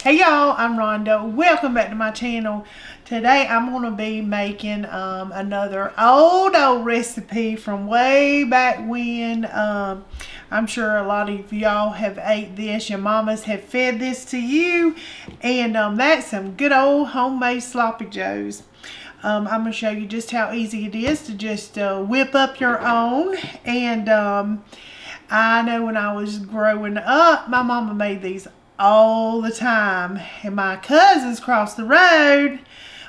Hey y'all, I'm Rhonda. Welcome back to my channel. Today I'm going to be making another old recipe from way back when. I'm sure a lot of y'all have ate this. Your mamas have fed this to you. And that's some good old homemade sloppy joes. I'm going to show you just how easy it is to just whip up your own. And I know when I was growing up, my mama made these all the time, and my cousins across the road,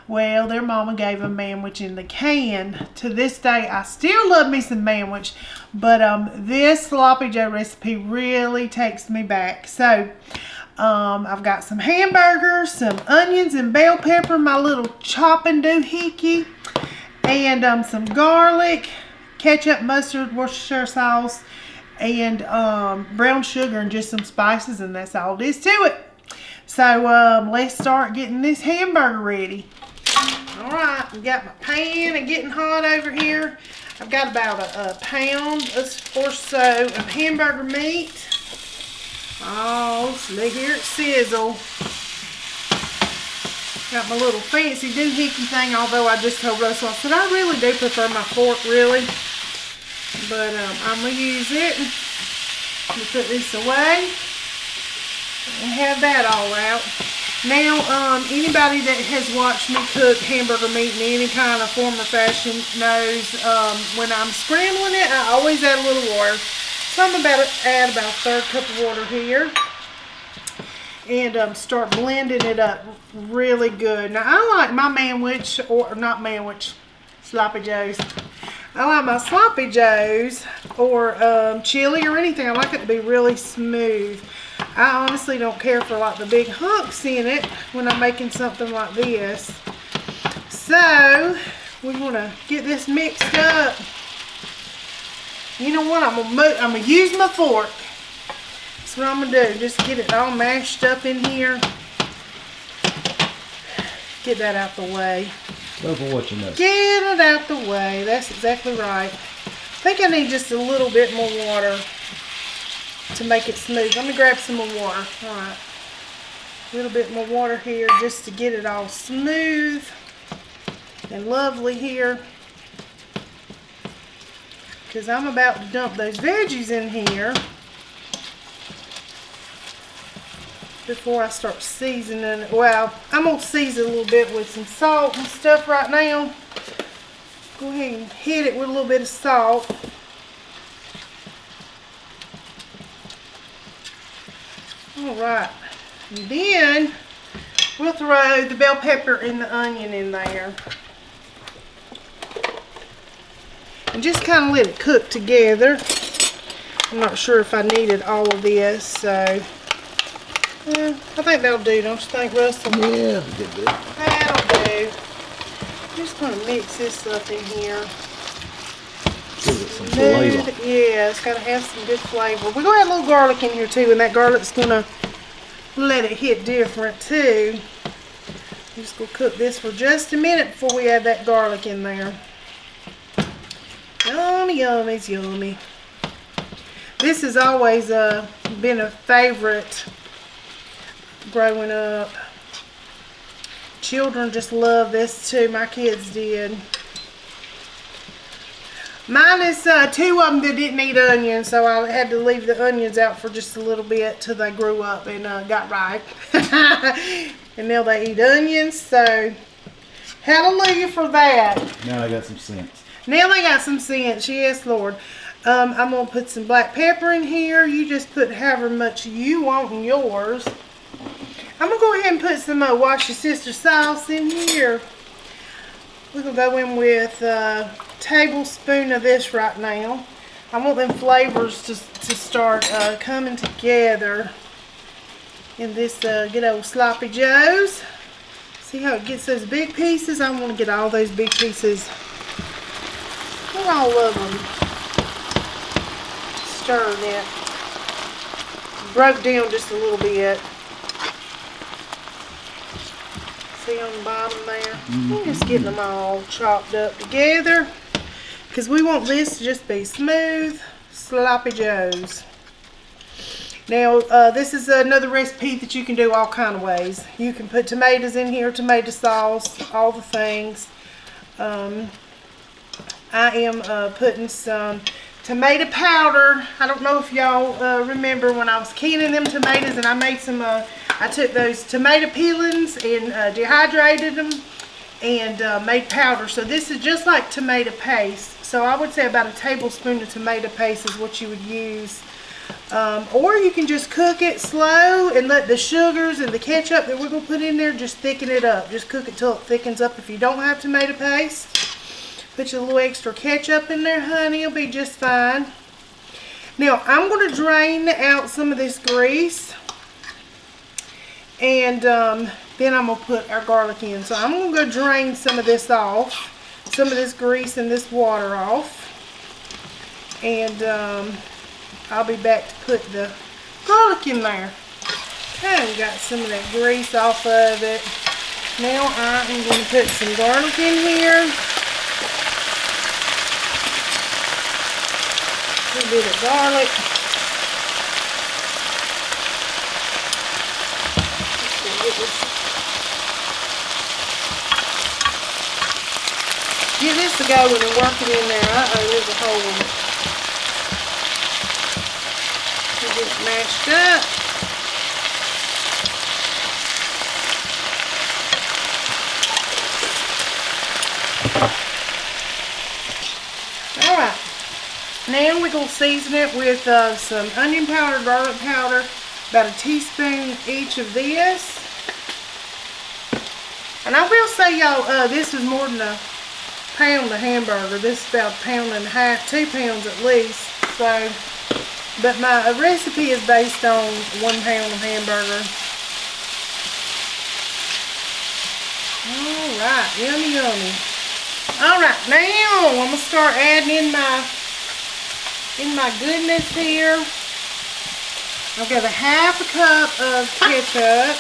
well, their mama gave them manwich in the can. To this day, I still love me some manwich, but this sloppy joe recipe really takes me back. So I've got some hamburgers, some onions and bell pepper, my little chopping doohickey, and some garlic, ketchup, mustard, Worcestershire sauce, and brown sugar, and just some spices, and that's all there is to it. So let's start getting this hamburger ready. All right, we got my pan and getting hot over here. I've got about a pound or so of hamburger meat. Oh, look here it sizzle. Got my little fancy doohickey thing, although I just told Russell, I said I really do prefer my fork, really. But I'm going to use it. I'm going to put this away and have that all out. Now, anybody that has watched me cook hamburger meat in any kind of form or fashion knows when I'm scrambling it, I always add a little water. So I'm about to add about a third cup of water here. And start blending it up really good. Now, I like my manwich, or not manwich, sloppy joes. I like my sloppy joes or chili or anything. I like it to be really smooth. I honestly don't care for like the big hunks in it when I'm making something like this. So we want to get this mixed up. You know what? I'm gonna use my fork. That's what I'm gonna do. Just get it all mashed up in here. Get that out the way. Careful what you know. Get it out the way. That's exactly right. I think I need just a little bit more water to make it smooth. Let me grab some more water. All right. A little bit more water here just to get it all smooth and lovely here. Because I'm about to dump those veggies in here before I start seasoning it. Well, I'm going to season a little bit with some salt and stuff right now. Go ahead and hit it with a little bit of salt. Alright, and then we'll throw the bell pepper and the onion in there. And just kind of let it cook together. I'm not sure if I needed all of this, so I think that'll do, don't you think, Russell? Yeah, that'll do. That'll do. Just going to mix this up in here. Give it some flavor. Yeah, it's got to have some good flavor. We're going to add a little garlic in here too, and that garlic's going to let it hit different too. I'm just going to cook this for just a minute before we add that garlic in there. Yummy, yummy, it's yummy. This has always been a favorite growing up. Children just love this too. My kids did. Mine is two of them that didn't eat onions, so I had to leave the onions out for just a little bit till they grew up and got ripe. And now they eat onions, so hallelujah for that. Now I got some sense. Now they got some sense, yes, Lord. I'm going to put some black pepper in here. You just put however much you want in yours. I'm going to go ahead and put some Wash Your Sister sauce in here. We're going to go in with a tablespoon of this right now. I want them flavors to start coming together in this good old sloppy joes. See how it gets those big pieces? I want to get all those big pieces. Not all of them. Stir that. Broke down just a little bit. See on the bottom there? I'm just getting them all chopped up together. Because we want this to just be smooth, sloppy joes. Now, this is another recipe that you can do all kind of ways. You can put tomatoes in here, tomato sauce, all the things. I am putting some tomato powder. I don't know if y'all remember when I was canning them tomatoes and I made some, I took those tomato peelings and dehydrated them and made powder. So this is just like tomato paste. So I would say about a tablespoon of tomato paste is what you would use. Or you can just cook it slow and let the sugars and the ketchup that we're going to put in there just thicken it up. Just cook it till it thickens up. If you don't have tomato paste, put your little extra ketchup in there, honey. It'll be just fine. Now, I'm going to drain out some of this grease. And then I'm going to put our garlic in. So I'm going to go drain some of this off. Some of this grease and this water off. And I'll be back to put the garlic in there. Okay, got some of that grease off of it. Now I am going to put some garlic in here. A little bit of garlic. Give this a go and work it in there. Uh-oh, there's a hole in it. Get it mashed up. Alright, now we're going to season it with some onion powder, garlic powder, about a teaspoon each of this. And I will say, y'all, this is more than a pound of hamburger. This is about 1.5 pounds, 2 pounds at least. So, but my recipe is based on 1 pound of hamburger. Alright, yummy, yummy. Alright, now I'm going to start adding in my goodness here. I've got a 1/2 cup of ketchup.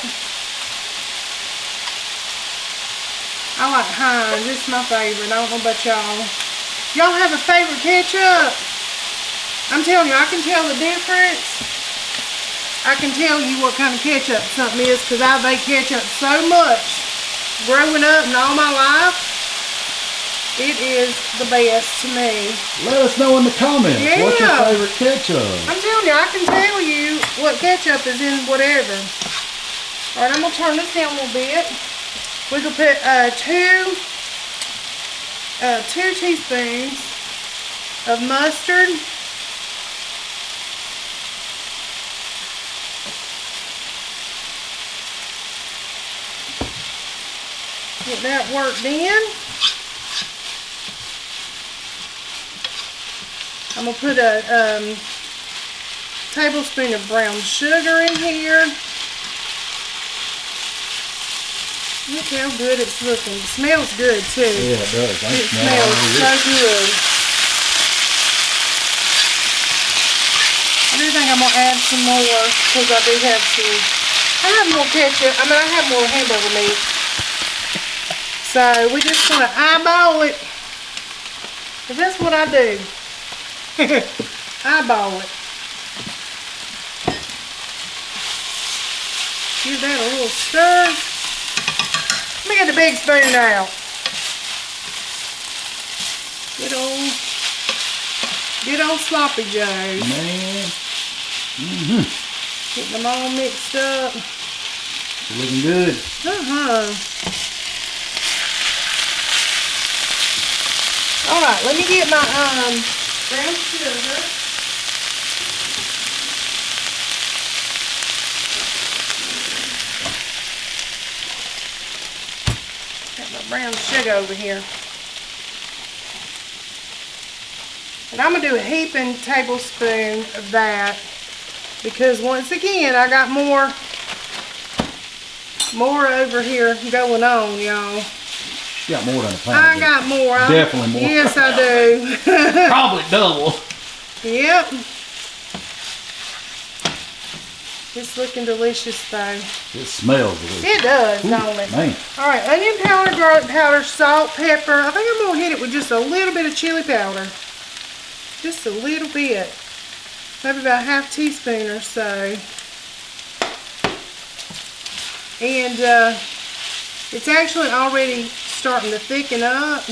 I like Heinz. It's my favorite. I don't know about y'all. Y'all have a favorite ketchup? I'm telling you, I can tell the difference. I can tell you what kind of ketchup something is because I've ate ketchup so much growing up and all my life. It is the best to me. Let us know in the comments. Yeah. What's your favorite ketchup? I'm telling you, I can tell you what ketchup is in whatever. Alright, I'm going to turn this down a little bit. We can put 2 teaspoons of mustard. Get that worked in. I'm going to put a tablespoon of brown sugar in here. Look how good it's looking. It smells good too. Yeah, it does. It smells so good. I do think I'm going to add some more because I do have some. I have more ketchup. I mean, I have more hamburger meat. So we just want to eyeball it. Because that's what I do. Eyeball it. Give that a little stir. Let me get the big spoon out. Good old sloppy joes. Man. Getting them all mixed up. It's looking good. Alright, let me get my brown sugar. Got my brown sugar over here. And I'm going to do a heaping tablespoon of that because once again I got more over here going on, y'all. You got more than a pound. I got more. Definitely more. Yes, I do. Probably double. Yep. It's looking delicious though. It smells delicious. It does, don't it? Man. Alright, onion powder, garlic powder, salt, pepper. I think I'm going to hit it with just a little bit of chili powder. Just a little bit. maybe about a half teaspoon or so. And it's actually already starting to thicken up,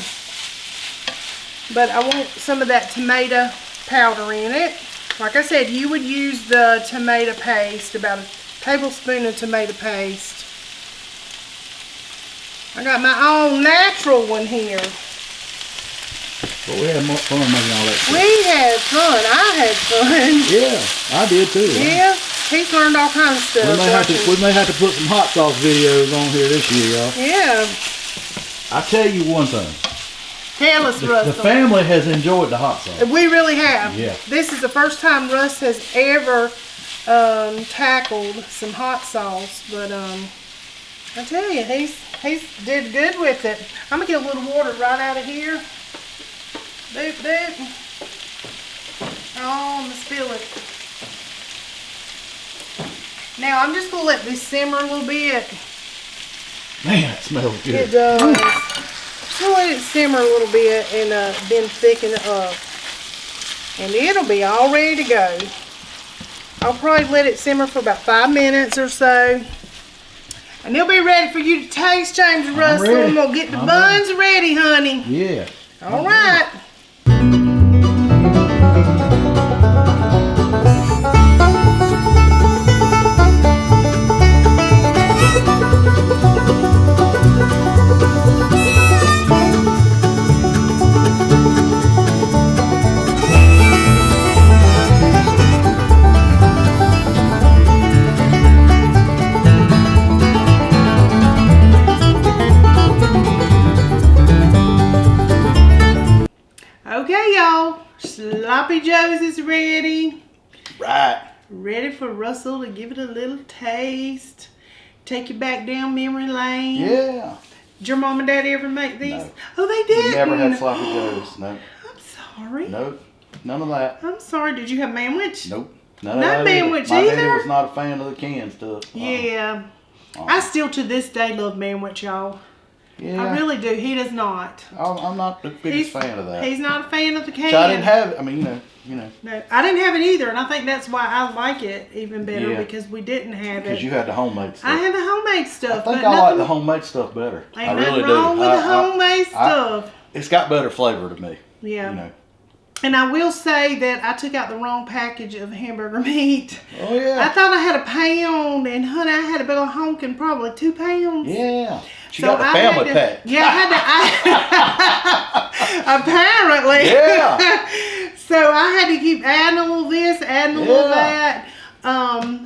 but I want some of that tomato powder in it. Like I said, you would use the tomato paste, about a tablespoon of tomato paste. I got my own natural one here. But we had more fun making all that stuff. We had fun. I had fun. Yeah, I did too. Yeah, he's learned all kinds of stuff. We may have to put some hot sauce videos on here this year, y'all. Yeah. I tell you one thing. Tell us, Russ. The family has enjoyed the hot sauce. We really have. Yeah. This is the first time Russ has ever tackled some hot sauce, but I tell you, he's did good with it. I'm gonna get a little water right out of here. Doop doop. Oh, I'm gonna spill it. Now I'm just gonna let this simmer a little bit. Man, it smells good. It does. Just gonna let it simmer a little bit and then thicken it up, and it'll be all ready to go. I'll probably let it simmer for about 5 minutes or so. And they'll be ready for you to taste, James and Russell. I'm gonna get the buns ready, honey. Yeah. All right. Okay, y'all. Sloppy Joe's is ready. Right. Ready for Russell to give it a little taste. Take you back down memory lane. Yeah. Did your mom and daddy ever make these? No. Oh, they did. We never had sloppy joes. No. I'm sorry. Nope. None of that. I'm sorry. Did you have manwich? Nope. None Not of that manwich My either? daddy was not a fan of the canned stuff. Yeah. I still to this day love manwich, y'all. Yeah. I really do. He does not. I'm not the biggest fan of that. He's not a fan of the can. Which I didn't have it. I mean, you know. No, I didn't have it either, and I think that's why I like it even better, because we didn't have it. Because you had the homemade stuff. I had the homemade stuff. I think I like the homemade stuff better. Ain't I really nothing wrong do. with the homemade stuff. It's got better flavor to me. Yeah. You know. And I will say that I took out the wrong package of hamburger meat. Oh yeah. I thought I had a pound, and honey, I had a big old honking probably 2 pounds. Yeah. She got the family pack. Yeah, I had to. Apparently. Yeah. So I had to keep adding a little this, adding a little that.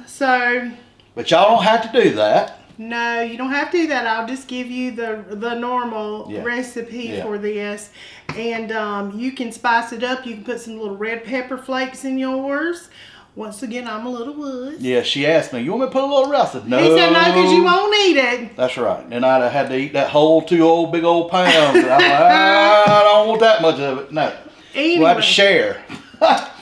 So. But y'all don't have to do that. No, you don't have to do that. I'll just give you the normal recipe for this. And you can spice it up. You can put some little red pepper flakes in yours. Once again, I'm a little wuss. Yeah, she asked me, you want me to put a little rice? I said, no. He said no, because you won't eat it. That's right. And I'd have had to eat that whole big old pounds. And I'm like, I don't want that much of it. No. Anyway. We'll have to share.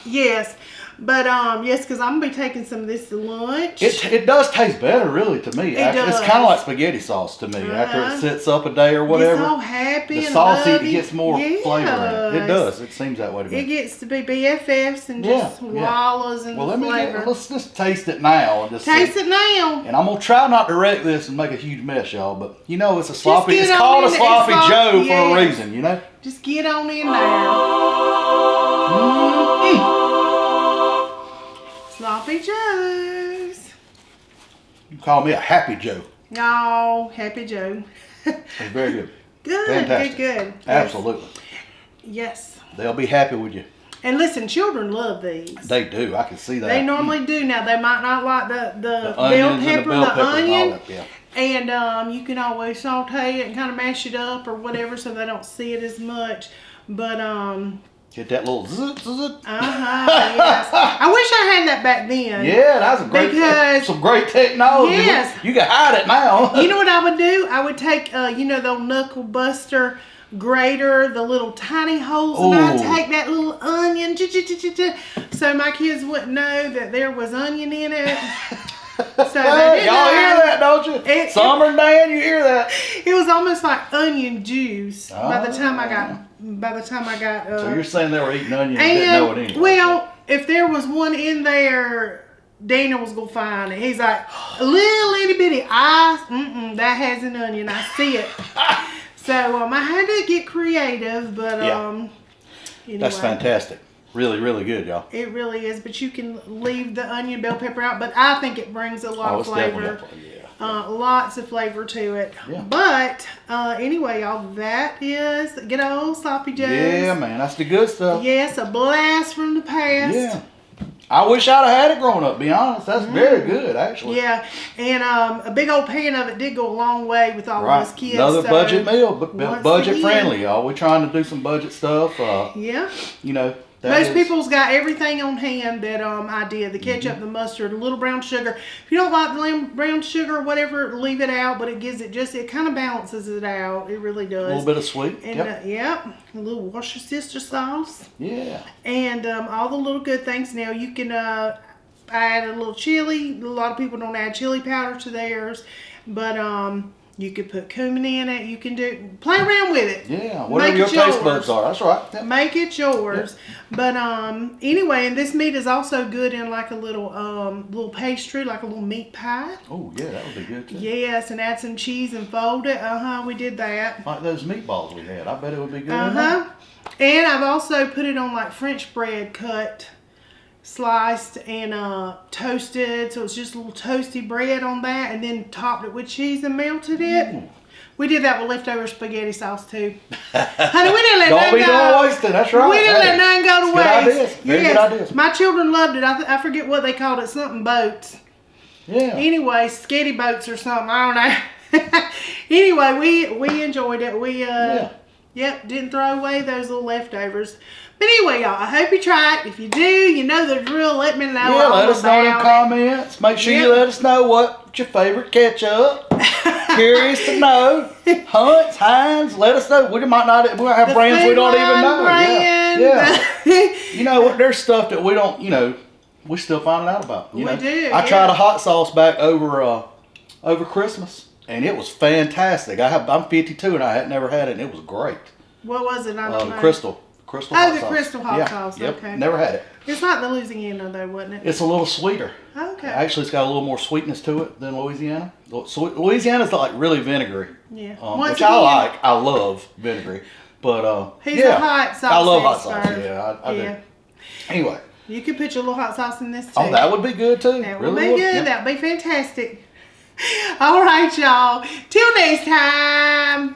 Yes. But, yes, because I'm going to be taking some of this to lunch. It does taste better, really, to me. It does. It's kind of like spaghetti sauce to me. After it sits up a day or whatever. It's all happy the and sauce lovey. gets more flavor in it. It does. It seems that way to me. It gets to be BFFs and just wallows in the flavor. Let's just taste it now. And just taste it now. And I'm going to try not to wreck this and make a huge mess, y'all. But, you know, it's a sloppy. It's called a sloppy Joe for a reason, you know? Just get on in there. Sloppy Joe's. You call me a happy Joe. No, Happy Joe. It's very good. Good, fantastic. good. Absolutely. Yes. They'll be happy with you. And listen, children love these. They do. I can see that. They normally do. Now, they might not like the bell pepper, and the onion. Yeah. And you can always saute it and kind of mash it up or whatever so they don't see it as much. But, get that little zzz, zzz. yes. I wish I had that back then. Yeah, that's some great technology. Yes. You can hide it now. You know what I would do? I would take, you know, the knuckle buster grater, the little tiny holes, and I'd take that little onion, so my kids wouldn't know that there was onion in it. So y'all hear that, don't you? Summer Dan, you hear that? It was almost like onion juice by the time I got by the time I got. So you're saying they were eating onions and didn't know it anyway? Well, if there was one in there, Daniel was gonna find it. He's like, a little itty bitty eye. That has an onion. I see it. So I had to get creative, but anyway. That's fantastic. Really, really good, y'all. It really is, but you can leave the onion bell pepper out. But I think it brings a lot of flavor. Lots of flavor to it. Yeah. But anyway, y'all, that is good old Sloppy Joe's. Yeah, man, that's the good stuff. Yes, a blast from the past. Yeah. I wish I'd have had it growing up, to be honest. That's very good, actually. Yeah, and a big old pan of it did go a long way with all of us kids. Another budget meal, but budget friendly, y'all. We're trying to do some budget stuff. Yeah. You know. Most people's got everything on hand that I did. The ketchup, the mustard, a little brown sugar. If you don't like the brown sugar or whatever, leave it out. But it gives it it kind of balances it out. It really does. A little bit of sweet. And, a little Worcestershire sauce. Yeah. And all the little good things. Now you can add a little chili. A lot of people don't add chili powder to theirs. But you could put cumin in it. You can play around with it. Yeah, whatever your taste buds are. That's right. Yep. Make it yours. Yep. But anyway, and this meat is also good in like a little pastry, like a little meat pie. Oh yeah, that would be good too. Yes, and add some cheese and fold it. We did that. Like those meatballs we had. I bet it would be good. And I've also put it on like French bread cut, sliced and toasted, so it's just a little toasty bread on that, and then topped it with cheese and melted it. We did that with leftover spaghetti sauce too. Honey, we didn't let none go. Don't waste it. That's right. We didn't let none go to waste. Good ideas. Very good ideas. My children loved it. I forget what they called it. Something boats. Yeah. Anyway, skitty boats or something. I don't know. Anyway, we enjoyed it. We didn't throw away those little leftovers. But anyway, y'all, I hope you try it. If you do, you know the drill. Let me know. Yeah, let us know in the comments. Make sure you let us know what's your favorite ketchup. Curious to know. Hunt's, Heinz, let us know. We might have brands we don't even know. Brand. Yeah. You know what? There's stuff that we don't, we still finding out about. We do. I tried a hot sauce back over Christmas, and it was fantastic. I'm 52, and I had never had it, and it was great. What was it? I don't know. Crystal hot sauce. Crystal hot sauce. Yep. Okay. Never had it. It's like the Louisiana though, wasn't it? It's a little sweeter. Okay. Actually, it's got a little more sweetness to it than Louisiana. Louisiana's like really vinegary. Yeah. Which I like. I love vinegary. But he's a hot sauce. I love hot sauce. Yeah, I do. Anyway. You could put your little hot sauce in this too. Oh, that would be good too. That would be good. Yeah. That'd be fantastic. All right, y'all. Till next time.